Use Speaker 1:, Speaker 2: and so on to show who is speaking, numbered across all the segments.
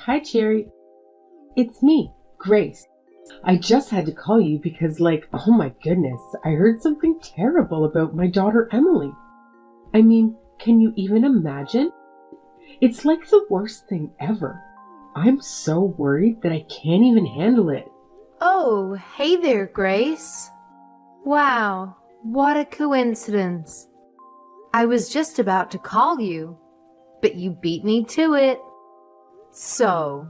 Speaker 1: Hi, Cherry. It's me, Grace. I just had to call you because, oh my goodness, I heard something terrible about my daughter Emily. I mean, can you even imagine? It's like the worst thing ever. I'm so worried that I can't even handle it.
Speaker 2: Oh, hey there, Grace. Wow, what a coincidence. I was just about to call you, but you beat me to it. So,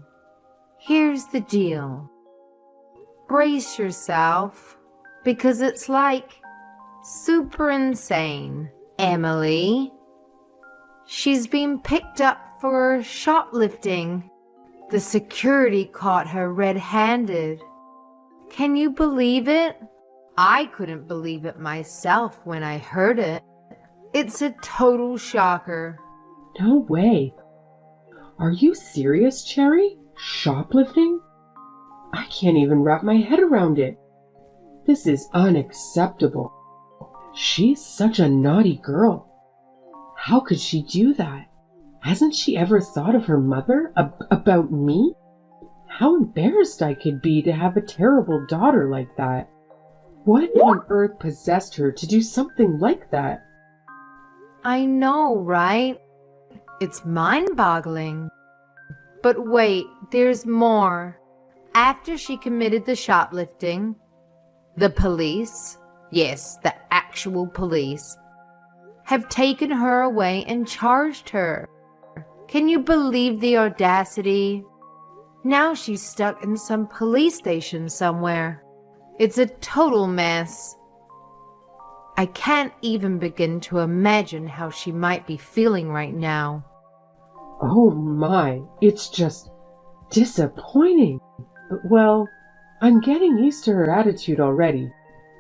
Speaker 2: here's the deal. Brace yourself, because it's super insane, Emily. She's been picked up for shoplifting. The security caught her red-handed. Can you believe it? I couldn't believe it myself when I heard it. It's a total shocker.
Speaker 1: No way. Are you serious, Cherry? Shoplifting? I can't even wrap my head around it. This is unacceptable. She's such a naughty girl. How could she do that? Hasn't she ever thought of her mother? About me? How embarrassed I could be to have a terrible daughter like that. What on earth possessed her to do something like that?
Speaker 2: I know, right? It's mind-boggling. But wait, there's more. After she committed the shoplifting, the police, yes, the actual police, have taken her away and charged her. Can you believe the audacity? Now she's stuck in some police station somewhere. It's a total mess. I can't even begin to imagine how she might be feeling right now.
Speaker 1: Oh my, it's just disappointing. Well, I'm getting used to her attitude already.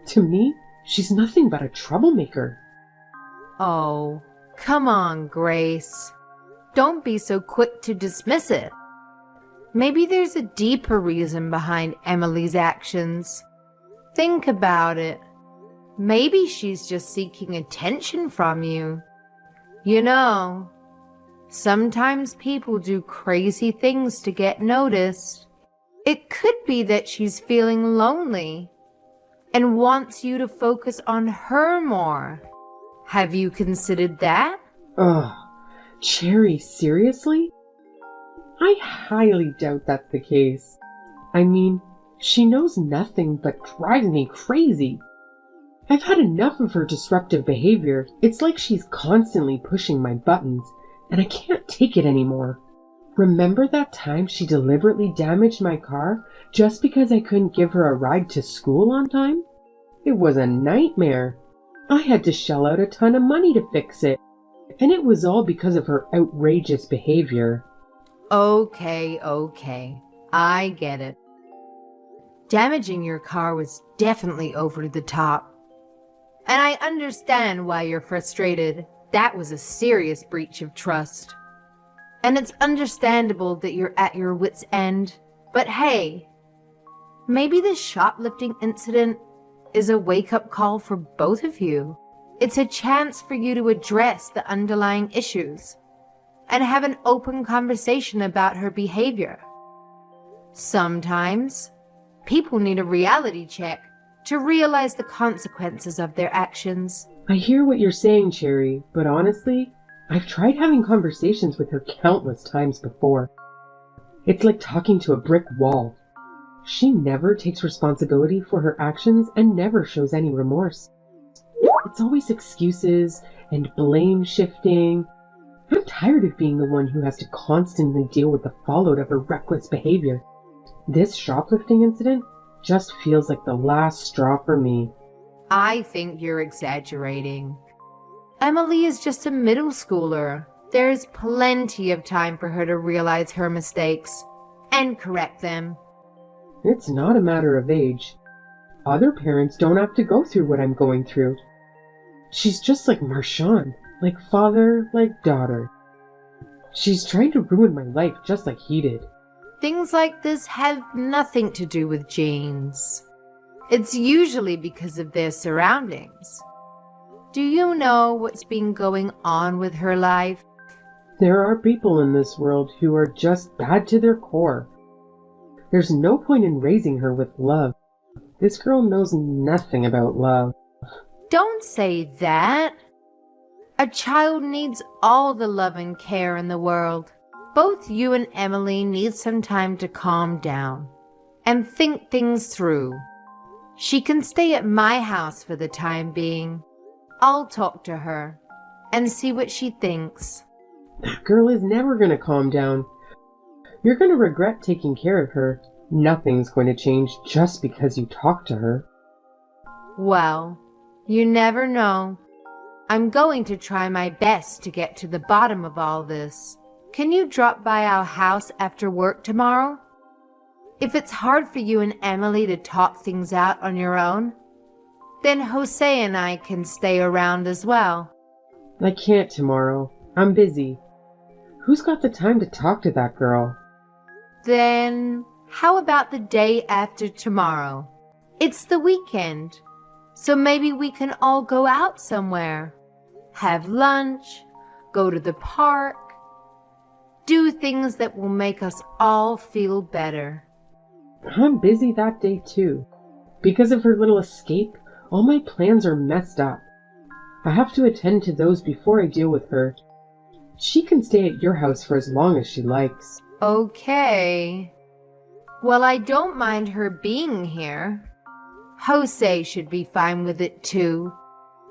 Speaker 1: To me, she's nothing but a troublemaker.
Speaker 2: Oh, come on, Grace. Don't be so quick to dismiss it. Maybe there's a deeper reason behind Emily's actions. Think about it. Maybe she's just seeking attention from you. You know, sometimes people do crazy things to get noticed. It could be that she's feeling lonely and wants you to focus on her more. Have you considered that?
Speaker 1: Ugh, Cherry, seriously? I highly doubt that's the case. I mean, she knows nothing but drives me crazy. I've had enough of her disruptive behavior. It's like she's constantly pushing my buttons, and I can't take it anymore. Remember that time she deliberately damaged my car just because I couldn't give her a ride to school on time? It was a nightmare. I had to shell out a ton of money to fix it, and it was all because of her outrageous behavior.
Speaker 2: Okay. I get it. Damaging your car was definitely over the top. And I understand why you're frustrated. That was a serious breach of trust. And it's understandable that you're at your wit's end. But hey, maybe this shoplifting incident is a wake-up call for both of you. It's a chance for you to address the underlying issues and have an open conversation about her behavior. Sometimes, people need a reality check to realize the consequences of their actions.
Speaker 1: I hear what you're saying, Cherry, but honestly, I've tried having conversations with her countless times before. It's like talking to a brick wall. She never takes responsibility for her actions and never shows any remorse. It's always excuses and blame shifting. I'm tired of being the one who has to constantly deal with the fallout of her reckless behavior. This shoplifting incident just feels like the last straw for me.
Speaker 2: I think you're exaggerating. Emily is just a middle schooler. There's plenty of time for her to realize her mistakes and correct them.
Speaker 1: It's not a matter of age. Other parents don't have to go through what I'm going through. She's just like Marshawn, like father, like daughter. She's trying to ruin my life just like he did.
Speaker 2: Things like this have nothing to do with genes. It's usually because of their surroundings. Do you know what's been going on with her life?
Speaker 1: There are people in this world who are just bad to their core. There's no point in raising her with love. This girl knows nothing about love.
Speaker 2: Don't say that. A child needs all the love and care in the world. Both you and Emily need some time to calm down and think things through. She can stay at my house for the time being. I'll talk to her and see what she thinks.
Speaker 1: That girl is never going to calm down. You're going to regret taking care of her. Nothing's going to change just because you talk to her.
Speaker 2: Well, you never know. I'm going to try my best to get to the bottom of all this. Can you drop by our house after work tomorrow? If it's hard for you and Emily to talk things out on your own, then Jose and I can stay around as well.
Speaker 1: I can't tomorrow. I'm busy. Who's got the time to talk to that girl?
Speaker 2: Then how about the day after tomorrow? It's the weekend, so maybe we can all go out somewhere. Have lunch, go to the park, do things that will make us all feel better.
Speaker 1: I'm busy that day too. Because of her little escape, all my plans are messed up. I have to attend to those before I deal with her. She can stay at your house for as long as she likes.
Speaker 2: Okay. Well, I don't mind her being here. Jose should be fine with it too.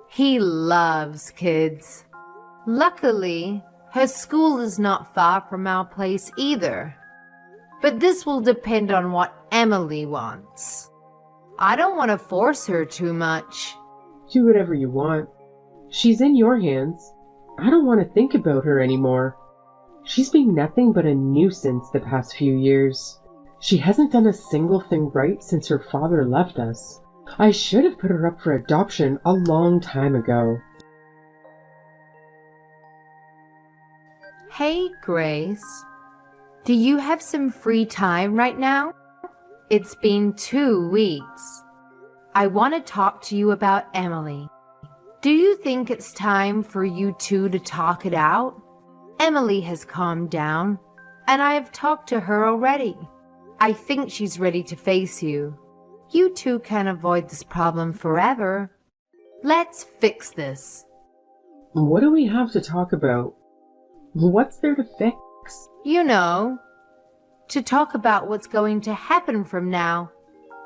Speaker 2: He loves kids. Luckily, her school is not far from our place either. But this will depend on what Emily wants. I don't want to force her too much.
Speaker 1: Do whatever you want. She's in your hands. I don't want to think about her anymore. She's been nothing but a nuisance the past few years. She hasn't done a single thing right since her father left us. I should have put her up for adoption a long time ago.
Speaker 2: Hey, Grace. Do you have some free time right now? It's been 2 weeks. I want to talk to you about Emily. Do you think it's time for you two to talk it out? Emily has calmed down, and I have talked to her already. I think she's ready to face you. You two can't avoid this problem forever. Let's fix this.
Speaker 1: What do we have to talk about? What's there to fix?
Speaker 2: You know, to talk about what's going to happen from now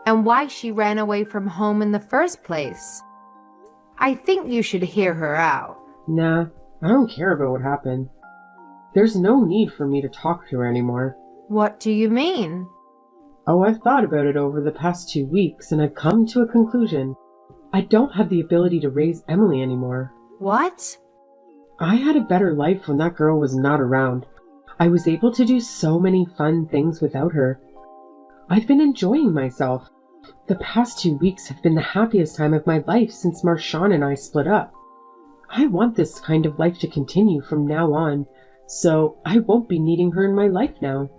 Speaker 2: and why she ran away from home in the first place. I think you should hear her out.
Speaker 1: Nah, I don't care about what happened. There's no need for me to talk to her anymore.
Speaker 2: What do you mean?
Speaker 1: Oh, I've thought about it over the past 2 weeks, and I've come to a conclusion. I don't have the ability to raise Emily anymore.
Speaker 2: What?
Speaker 1: I had a better life when that girl was not around. I was able to do so many fun things without her. I've been enjoying myself. The past 2 weeks have been the happiest time of my life since Marshawn and I split up. I want this kind of life to continue from now on, so I won't be needing her in my life now.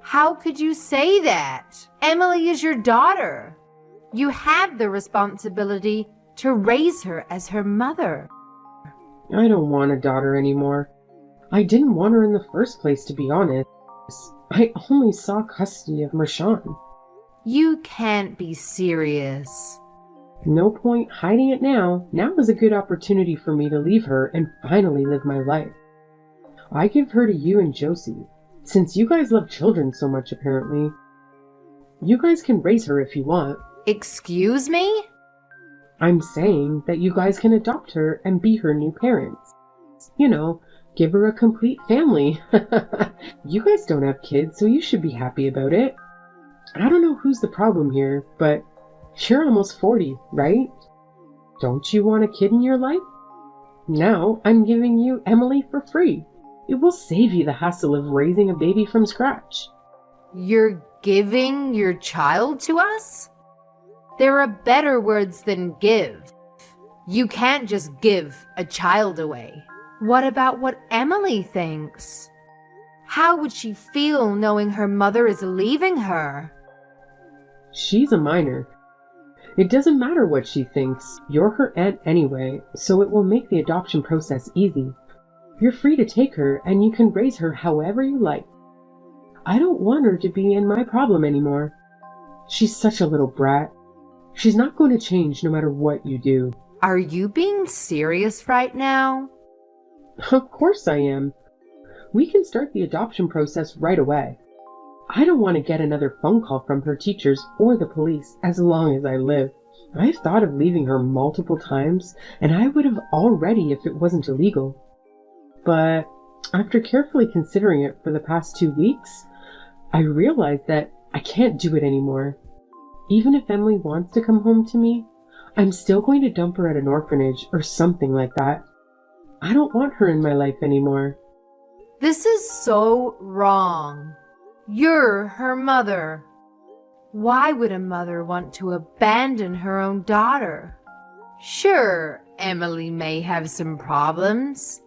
Speaker 2: How could you say that? Emily is your daughter. You have the responsibility to raise her as her mother.
Speaker 1: I don't want a daughter anymore. I didn't want her in the first place, to be honest. I only saw custody of Marshawn.
Speaker 2: You can't be serious.
Speaker 1: No point hiding it now. Now is a good opportunity for me to leave her and finally live my life. I give her to you and Josie, since you guys love children so much apparently. You guys can raise her if you want.
Speaker 2: Excuse me?
Speaker 1: I'm saying that you guys can adopt her and be her new parents. You know, give her a complete family. You guys don't have kids, so you should be happy about it. I don't know who's the problem here, but you're almost 40, right? Don't you want a kid in your life? Now I'm giving you Emily for free. It will save you the hassle of raising a baby from scratch.
Speaker 2: You're giving your child to us? There are better words than give. You can't just give a child away. What about what Emily thinks? How would she feel knowing her mother is leaving her?
Speaker 1: She's a minor. It doesn't matter what she thinks. You're her aunt anyway, so it will make the adoption process easy. You're free to take her, and you can raise her however you like. I don't want her to be in my problem anymore. She's such a little brat. She's not going to change no matter what you do."
Speaker 2: Are you being serious right now?
Speaker 1: "Of course I am. We can start the adoption process right away. I don't want to get another phone call from her teachers or the police as long as I live. I've thought of leaving her multiple times, and I would have already if it wasn't illegal. But after carefully considering it for the past 2 weeks, I realized that I can't do it anymore. Even if Emily wants to come home to me, I'm still going to dump her at an orphanage or something like that. I don't want her in my life anymore."
Speaker 2: This is so wrong. You're her mother. Why would a mother want to abandon her own daughter? Sure, Emily may have some problems,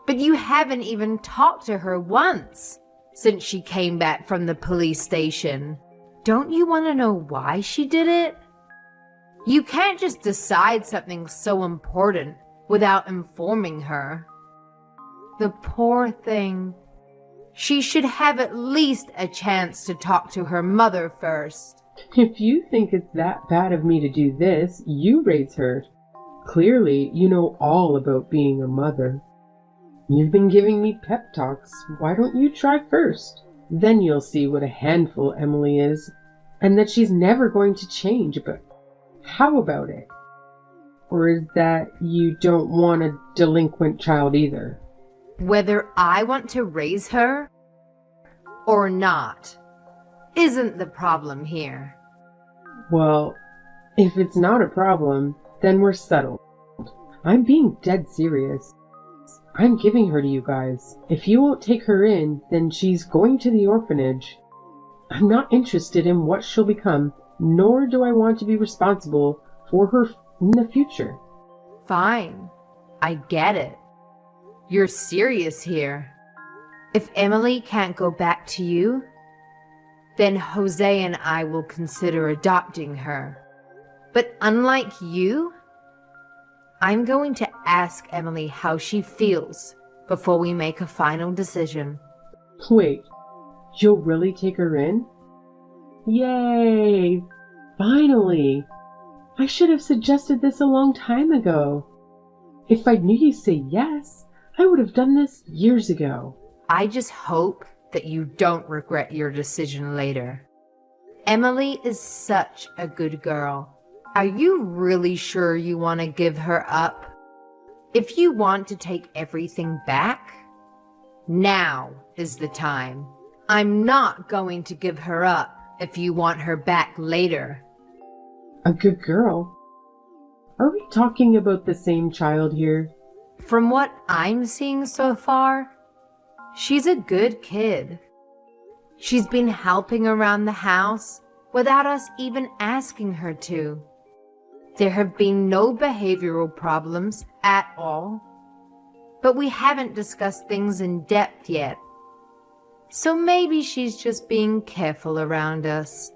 Speaker 2: but you haven't even talked to her once since she came back from the police station. Don't you want to know why she did it? You can't just decide something so important without informing her. The poor thing. She should have at least a chance to talk to her mother first.
Speaker 1: If you think it's that bad of me to do this, you raise her. Clearly, you know all about being a mother. You've been giving me pep talks. Why don't you try first? Then you'll see what a handful Emily is, and that she's never going to change. But how about it? Or is that you don't want a delinquent child either?
Speaker 2: Whether I want to raise her or not isn't the problem here.
Speaker 1: Well, if it's not a problem, then we're settled. I'm being dead serious. I'm giving her to you guys. If you won't take her in, then she's going to the orphanage. I'm not interested in what she'll become, nor do I want to be responsible for her in the future.
Speaker 2: Fine, I get it. You're serious here. If Emily can't go back to you, then Jose and I will consider adopting her. But unlike you, I'm going to ask Emily how she feels before we make a final decision.
Speaker 1: Wait, you'll really take her in? Yay! Finally! I should have suggested this a long time ago. If I knew you'd say yes, I would have done this years ago.
Speaker 2: I just hope that you don't regret your decision later. Emily is such a good girl. Are you really sure you want to give her up? If you want to take everything back, now is the time. I'm not going to give her up if you want her back later.
Speaker 1: A good girl? Are we talking about the same child here?
Speaker 2: From what I'm seeing so far, she's a good kid. She's been helping around the house without us even asking her to. There have been no behavioral problems at all, but we haven't discussed things in depth yet. So maybe she's just being careful around us.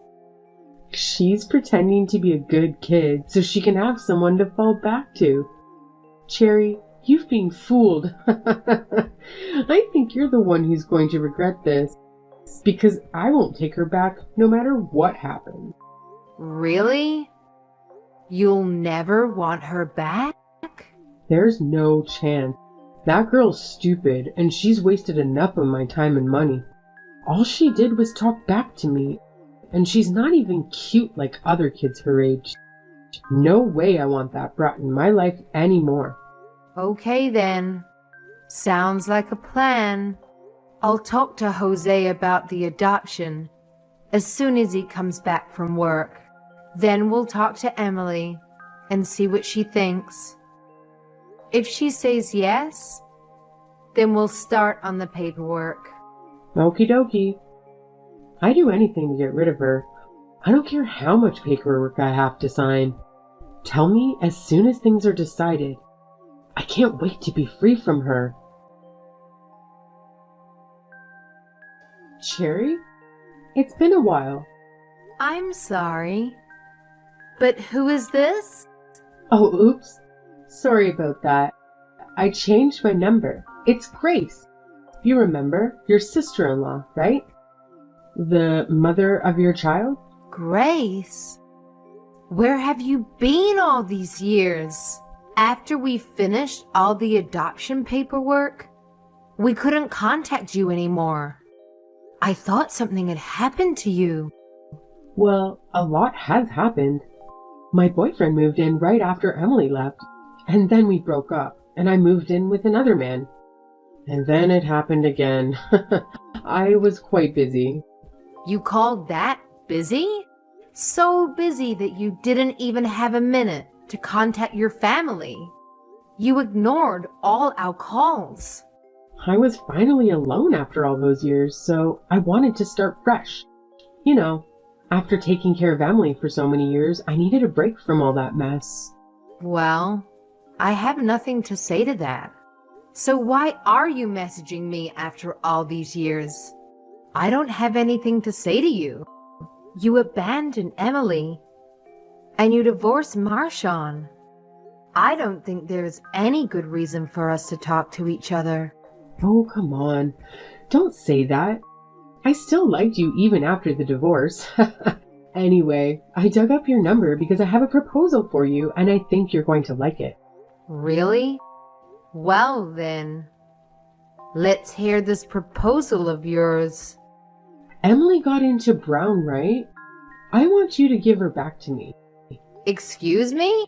Speaker 1: She's pretending to be a good kid so she can have someone to fall back to. Cherry, you've been fooled. I think you're the one who's going to regret this, because I won't take her back no matter what happens.
Speaker 2: Really? You'll never want her back?
Speaker 1: There's no chance. That girl's stupid, and she's wasted enough of my time and money. All she did was talk back to me, and she's not even cute like other kids her age. No way I want that brat in my life anymore.
Speaker 2: Okay then. Sounds like a plan. I'll talk to Jose about the adoption as soon as he comes back from work. Then we'll talk to Emily and see what she thinks. If she says yes, then we'll start on the paperwork.
Speaker 1: Okie dokie. I'd do anything to get rid of her. I don't care how much paperwork I have to sign. Tell me as soon as things are decided. I can't wait to be free from her. Cherry? It's been a while.
Speaker 2: I'm sorry, but who is this?
Speaker 1: Oh, oops. Sorry about that. I changed my number. It's Grace. You remember? Your sister-in-law, right? The mother of your child?
Speaker 2: Grace? Where have you been all these years? After we finished all the adoption paperwork, we couldn't contact you anymore. I thought something had happened to you.
Speaker 1: Well, a lot has happened. My boyfriend moved in right after Emily left, and then we broke up, and I moved in with another man. And then it happened again. I was quite busy.
Speaker 2: You called that busy? So busy that you didn't even have a minute to contact your family. You ignored all our calls.
Speaker 1: I was finally alone after all those years, so I wanted to start fresh. You know, after taking care of Emily for so many years, I needed a break from all that mess.
Speaker 2: Well, I have nothing to say to that. So why are you messaging me after all these years? I don't have anything to say to you. You abandoned Emily, and you divorced Marshawn. I don't think there's any good reason for us to talk to each other.
Speaker 1: Oh, come on. Don't say that. I still liked you even after the divorce. Anyway, I dug up your number because I have a proposal for you, and I think you're going to like it.
Speaker 2: Really? Well then, let's hear this proposal of yours.
Speaker 1: Emily got into Brown, right? I want you to give her back to me.
Speaker 2: Excuse me?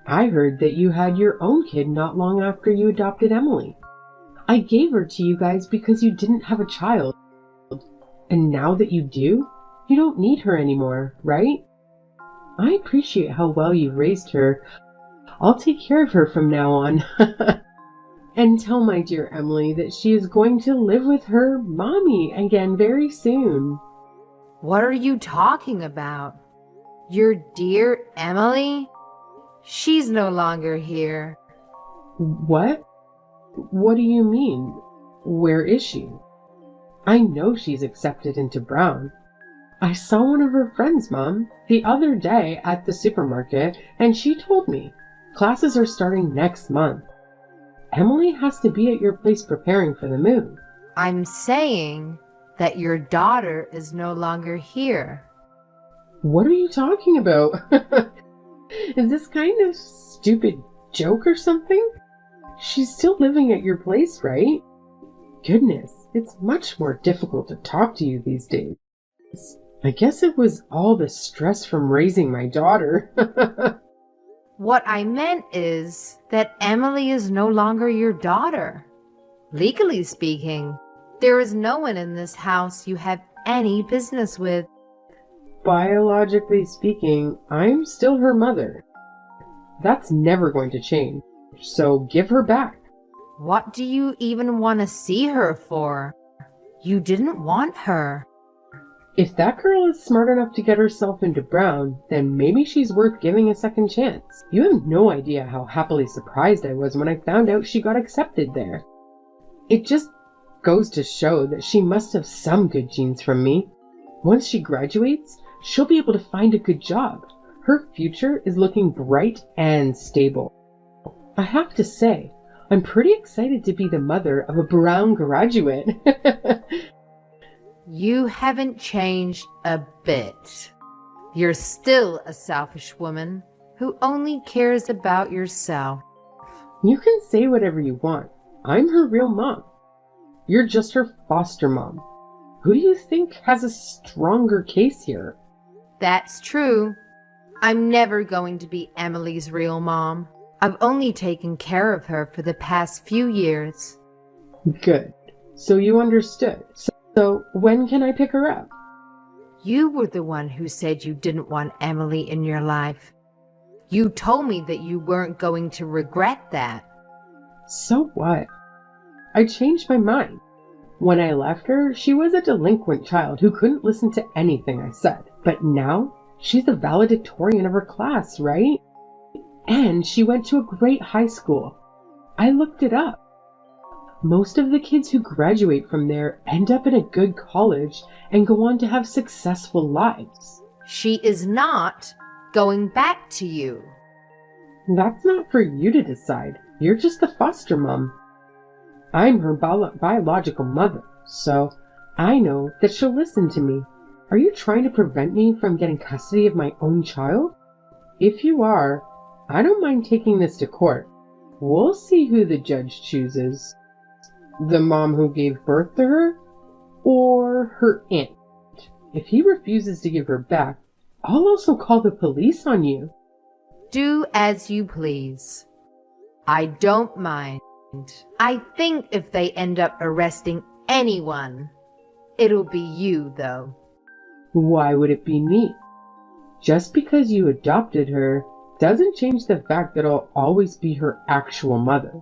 Speaker 1: I heard that you had your own kid not long after you adopted Emily. I gave her to you guys because you didn't have a child. And now that you do, you don't need her anymore, right? I appreciate how well you raised her. I'll take care of her from now on. And tell my dear Emily that she is going to live with her mommy again very soon.
Speaker 2: What are you talking about? Your dear Emily? She's no longer here.
Speaker 1: What? What do you mean? Where is she? I know she's accepted into Brown. I saw one of her friends, Mom, the other day at the supermarket, and she told me. Classes are starting next month. Emily has to be at your place preparing for the move.
Speaker 2: I'm saying that your daughter is no longer here.
Speaker 1: What are you talking about? Is this kind of stupid joke or something? She's still living at your place, right? Goodness, it's much more difficult to talk to you these days. I guess it was all the stress from raising my daughter.
Speaker 2: What I meant is that Emily is no longer your daughter. Legally speaking, there is no one in this house you have any business with.
Speaker 1: Biologically speaking, I'm still her mother. That's never going to change, so give her back.
Speaker 2: What do you even want to see her for? You didn't want her.
Speaker 1: If that girl is smart enough to get herself into Brown, then maybe she's worth giving a second chance. You have no idea how happily surprised I was when I found out she got accepted there. It just goes to show that she must have some good genes from me. Once she graduates, she'll be able to find a good job. Her future is looking bright and stable. I have to say, I'm pretty excited to be the mother of a Brown graduate.
Speaker 2: You haven't changed a bit. You're still a selfish woman who only cares about yourself.
Speaker 1: You can say whatever you want. I'm her real mom. You're just her foster mom. Who do you think has a stronger case here?
Speaker 2: That's true. I'm never going to be Emily's real mom. I've only taken care of her for the past few years.
Speaker 1: Good. So you understood. So when can I pick her up?
Speaker 2: You were the one who said you didn't want Emily in your life. You told me that you weren't going to regret that.
Speaker 1: So what? I changed my mind. When I left her, she was a delinquent child who couldn't listen to anything I said. But now, she's the valedictorian of her class, right? And she went to a great high school. I looked it up. Most of the kids who graduate from there end up in a good college and go on to have successful lives.
Speaker 2: She is not going back to you.
Speaker 1: That's not for you to decide. You're just the foster mom. I'm her biological mother, so I know that she'll listen to me. Are you trying to prevent me from getting custody of my own child? If you are, I don't mind taking this to court. We'll see who the judge chooses. The mom who gave birth to her, or her aunt. If he refuses to give her back, I'll also call the police on you.
Speaker 2: Do as you please. I don't mind. I think if they end up arresting anyone, it'll be you, though.
Speaker 1: Why would it be me? Just because you adopted her doesn't change the fact that I'll always be her actual mother.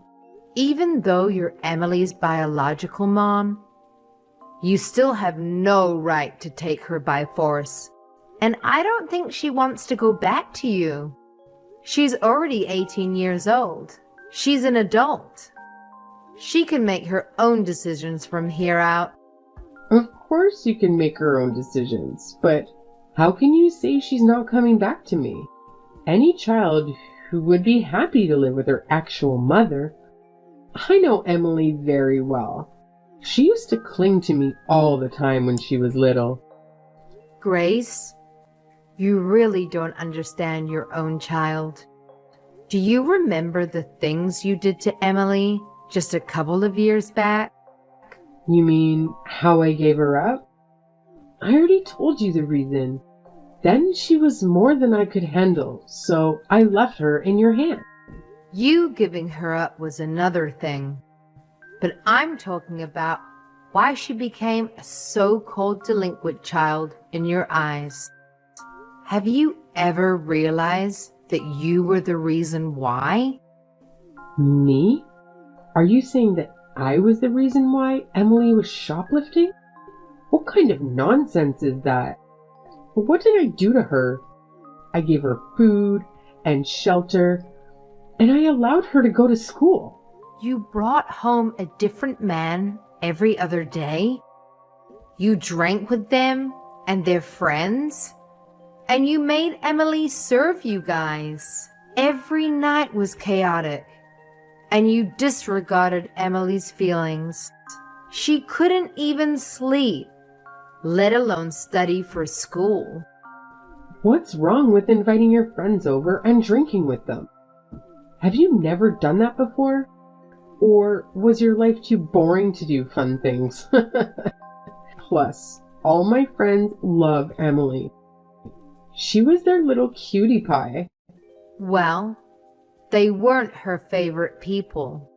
Speaker 2: Even though you're Emily's biological mom, you still have no right to take her by force. And I don't think she wants to go back to you. She's already 18 years old. She's an adult. She can make her own decisions from here out.
Speaker 1: Of course you can make her own decisions, but how can you say she's not coming back to me? Any child who would be happy to live with her actual mother. I know Emily very well. She used to cling to me all the time when she was little.
Speaker 2: Grace, you really don't understand your own child. Do you remember the things you did to Emily just a couple of years back?
Speaker 1: You mean how I gave her up? I already told you the reason. Then she was more than I could handle, so I left her in your hand.
Speaker 2: You giving her up was another thing. But I'm talking about why she became a so-called delinquent child in your eyes. Have you ever realized that you were the reason why?
Speaker 1: Me? Are you saying that I was the reason why Emily was shoplifting? What kind of nonsense is that? What did I do to her? I gave her food and shelter, and I allowed her to go to school.
Speaker 2: You brought home a different man every other day. You drank with them and their friends. And you made Emily serve you guys. Every night was chaotic. And you disregarded Emily's feelings. She couldn't even sleep, let alone study for school.
Speaker 1: What's wrong with inviting your friends over and drinking with them? Have you never done that before? Or was your life too boring to do fun things? Plus, all my friends love Emily. She was their little cutie pie.
Speaker 2: Well, they weren't her favorite people.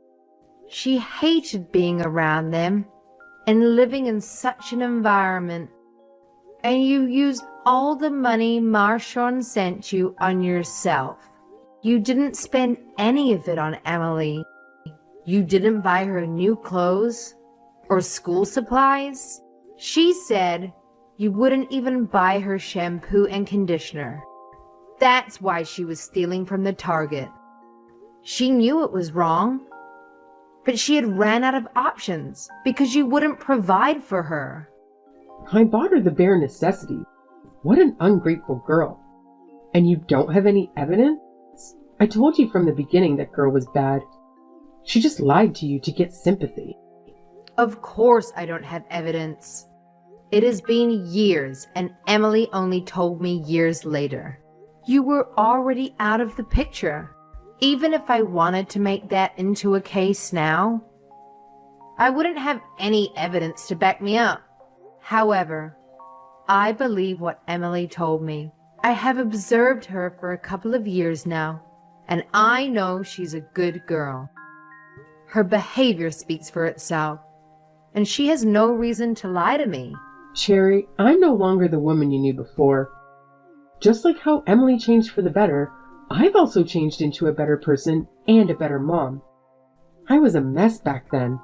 Speaker 2: She hated being around them and living in such an environment. And you used all the money Marshawn sent you on yourself. You didn't spend any of it on Emily. You didn't buy her new clothes or school supplies. She said you wouldn't even buy her shampoo and conditioner. That's why she was stealing from the Target. She knew it was wrong, but she had ran out of options because you wouldn't provide for her.
Speaker 1: I bought her the bare necessities. What an ungrateful girl. And you don't have any evidence? I told you from the beginning that girl was bad. She just lied to you to get sympathy.
Speaker 2: Of course I don't have evidence. It has been years, and Emily only told me years later. You were already out of the picture. Even if I wanted to make that into a case now, I wouldn't have any evidence to back me up. However, I believe what Emily told me. I have observed her for a couple of years now, and I know she's a good girl. Her behavior speaks for itself, and she has no reason to lie to me.
Speaker 1: Cherry, I'm no longer the woman you knew before. Just like how Emily changed for the better, I've also changed into a better person and a better mom. I was a mess back then.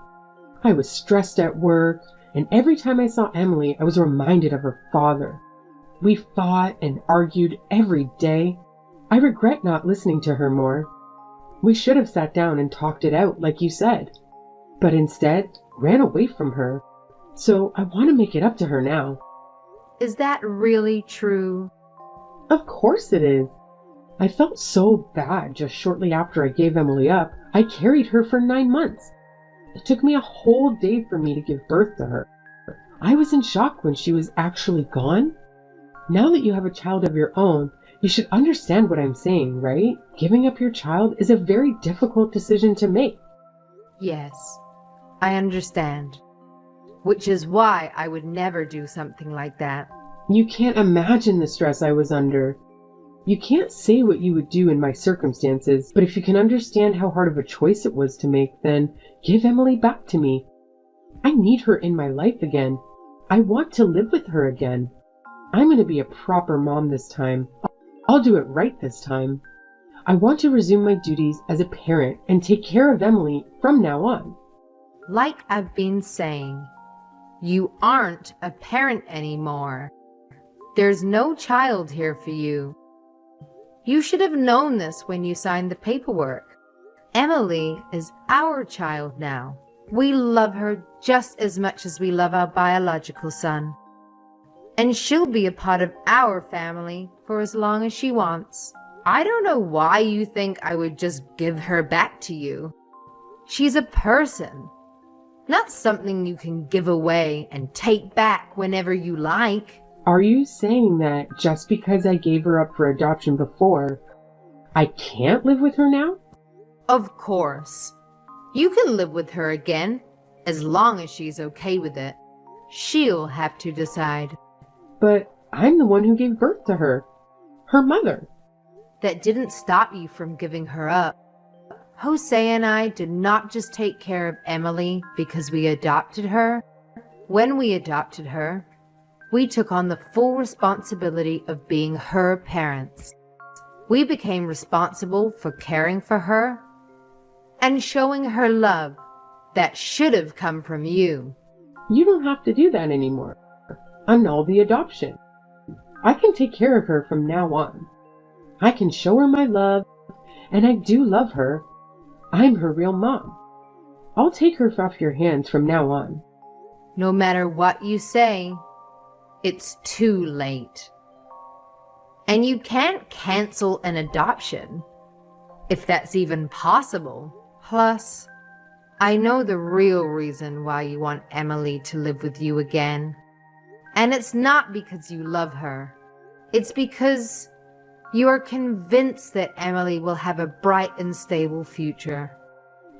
Speaker 1: I was stressed at work, and every time I saw Emily, I was reminded of her father. We fought and argued every day. I regret not listening to her more. We should have sat down and talked it out, like you said, but instead ran away from her. So I want to make it up to her now.
Speaker 2: Is that really true?
Speaker 1: Of course it is. I felt so bad just shortly after I gave Emily up. I carried her for 9 months. It took me a whole day for me to give birth to her. I was in shock when she was actually gone. Now that you have a child of your own, you should understand what I'm saying, right? Giving up your child is a very difficult decision to make.
Speaker 2: Yes, I understand. Which is why I would never do something like that.
Speaker 1: You can't imagine the stress I was under. You can't say what you would do in my circumstances, but if you can understand how hard of a choice it was to make, then give Emily back to me. I need her in my life again. I want to live with her again. I'm going to be a proper mom this time. I'll do it right this time. I want to resume my duties as a parent and take care of Emily from now on.
Speaker 2: Like I've been saying, you aren't a parent anymore. There's no child here for you. You should have known this when you signed the paperwork. Emily is our child now. We love her just as much as we love our biological son. And she'll be a part of our family for as long as she wants. I don't know why you think I would just give her back to you. She's a person, not something you can give away and take back whenever you like.
Speaker 1: Are you saying that just because I gave her up for adoption before, I can't live with her now?
Speaker 2: Of course. You can live with her again, as long as she's okay with it. She'll have to decide.
Speaker 1: But I'm the one who gave birth to her. Her mother.
Speaker 2: That didn't stop you from giving her up. Jose and I did not just take care of Emily because we adopted her. When we adopted her, we took on the full responsibility of being her parents. We became responsible for caring for her and showing her love that should have come from you.
Speaker 1: You don't have to do that anymore. Annul the adoption. I can take care of her from now on. I can show her my love, and I do love her. I'm her real mom. I'll take her off your hands from now on.
Speaker 2: No matter what you say, it's too late. And you can't cancel an adoption, if that's even possible. Plus, I know the real reason why you want Emily to live with you again. And it's not because you love her. It's because you are convinced that Emily will have a bright and stable future.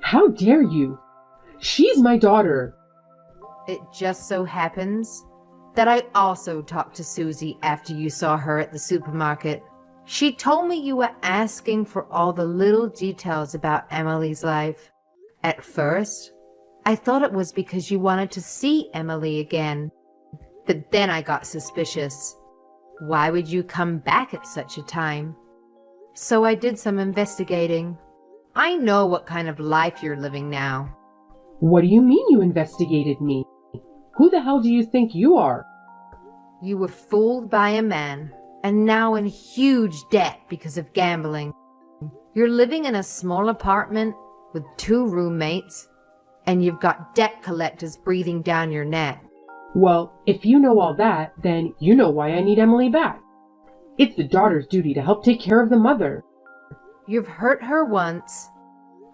Speaker 1: How dare you? She's my daughter.
Speaker 2: It just so happens that I also talked to Susie after you saw her at the supermarket. She told me you were asking for all the little details about Emily's life. At first, I thought it was because you wanted to see Emily again. But then I got suspicious. Why would you come back at such a time? So I did some investigating. I know what kind of life you're living now.
Speaker 1: What do you mean you investigated me? Who the hell do you think you are?
Speaker 2: You were fooled by a man, and now in huge debt because of gambling. You're living in a small apartment with 2 roommates, and you've got debt collectors breathing down your neck.
Speaker 1: Well, if you know all that, then you know why I need Emily back. It's the daughter's duty to help take care of the mother.
Speaker 2: You've hurt her once.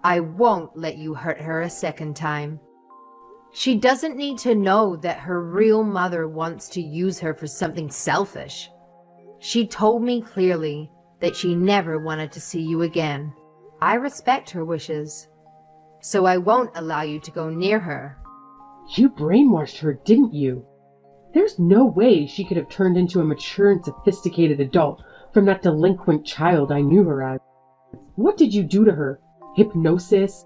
Speaker 2: I won't let you hurt her a second time. She doesn't need to know that her real mother wants to use her for something selfish. She told me clearly that she never wanted to see you again. I respect her wishes, so I won't allow you to go near her.
Speaker 1: You brainwashed her, didn't you? There's no way she could have turned into a mature and sophisticated adult from that delinquent child I knew her as. What did you do to her? Hypnosis?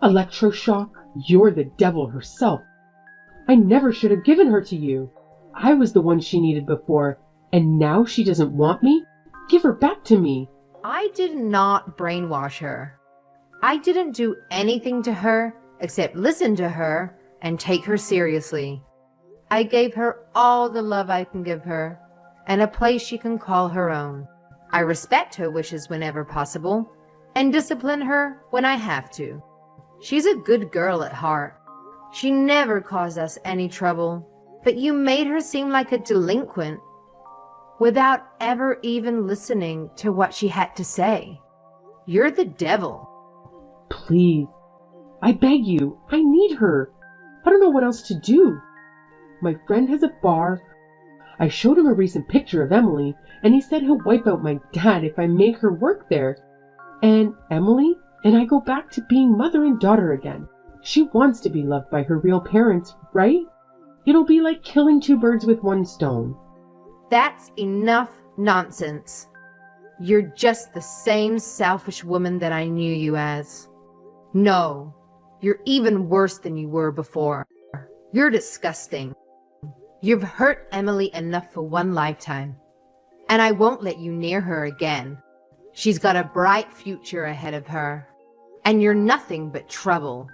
Speaker 1: Electroshock? You're the devil herself. I never should have given her to you. I was the one she needed before, and now she doesn't want me? Give her back to me.
Speaker 2: I did not brainwash her. I didn't do anything to her except listen to her and take her seriously. I gave her all the love I can give her and a place she can call her own. I respect her wishes whenever possible and discipline her when I have to. She's a good girl at heart. She never caused us any trouble, but you made her seem like a delinquent without ever even listening to what she had to say. You're the devil.
Speaker 1: Please, I beg you, I need her. I don't know what else to do. My friend has a bar. I showed him a recent picture of Emily, and he said he'll wipe out my dad if I make her work there. And Emily and I go back to being mother and daughter again. She wants to be loved by her real parents, right? It'll be like killing two birds with one stone.
Speaker 2: That's enough nonsense. You're just the same selfish woman that I knew you as. No, you're even worse than you were before. You're disgusting. You've hurt Emily enough for one lifetime, and I won't let you near her again. She's got a bright future ahead of her, and you're nothing but trouble.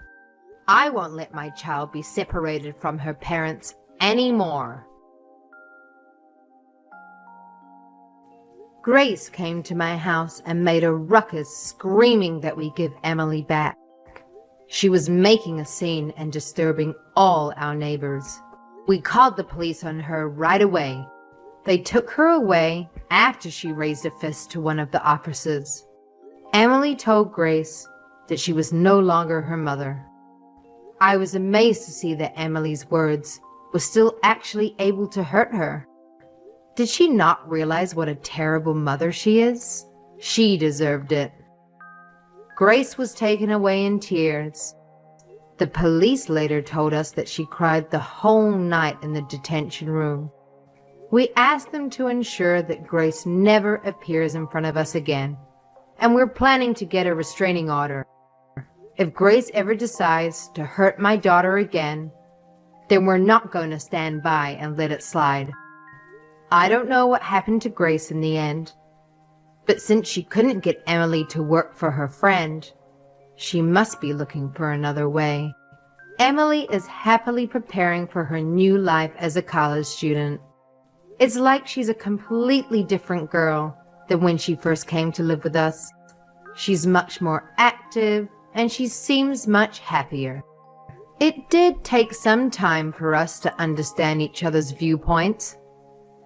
Speaker 2: I won't let my child be separated from her parents anymore. Grace came to my house and made a ruckus, screaming that we give Emily back. She was making a scene and disturbing all our neighbors. We called the police on her right away. They took her away after she raised a fist to one of the officers. Emily told Grace that she was no longer her mother. I was amazed to see that Emily's words were still actually able to hurt her. Did she not realize what a terrible mother she is? She deserved it. Grace was taken away in tears. The police later told us that she cried the whole night in the detention room. We asked them to ensure that Grace never appears in front of us again, and we're planning to get a restraining order. If Grace ever decides to hurt my daughter again, then we're not going to stand by and let it slide. I don't know what happened to Grace in the end, but since she couldn't get Emily to work for her friend, she must be looking for another way. Emily is happily preparing for her new life as a college student. It's like she's a completely different girl than when she first came to live with us. She's much more active, and she seems much happier. It did take some time for us to understand each other's viewpoints,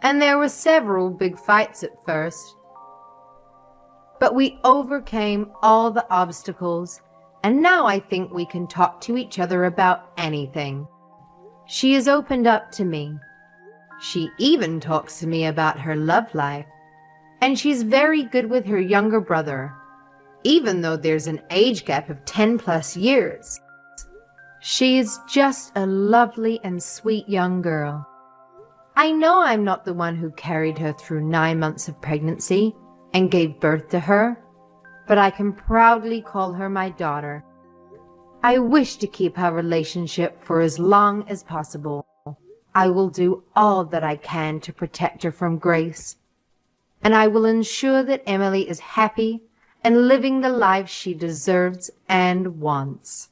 Speaker 2: and there were several big fights at first. But we overcame all the obstacles, and now I think we can talk to each other about anything. She has opened up to me. She even talks to me about her love life, and she's very good with her younger brother, even though there's an age gap of 10+ years. She is just a lovely and sweet young girl. I know I'm not the one who carried her through 9 months of pregnancy and gave birth to her, but I can proudly call her my daughter. I wish to keep our relationship for as long as possible. I will do all that I can to protect her from Grace, and I will ensure that Emily is happy and living the life she deserves and wants.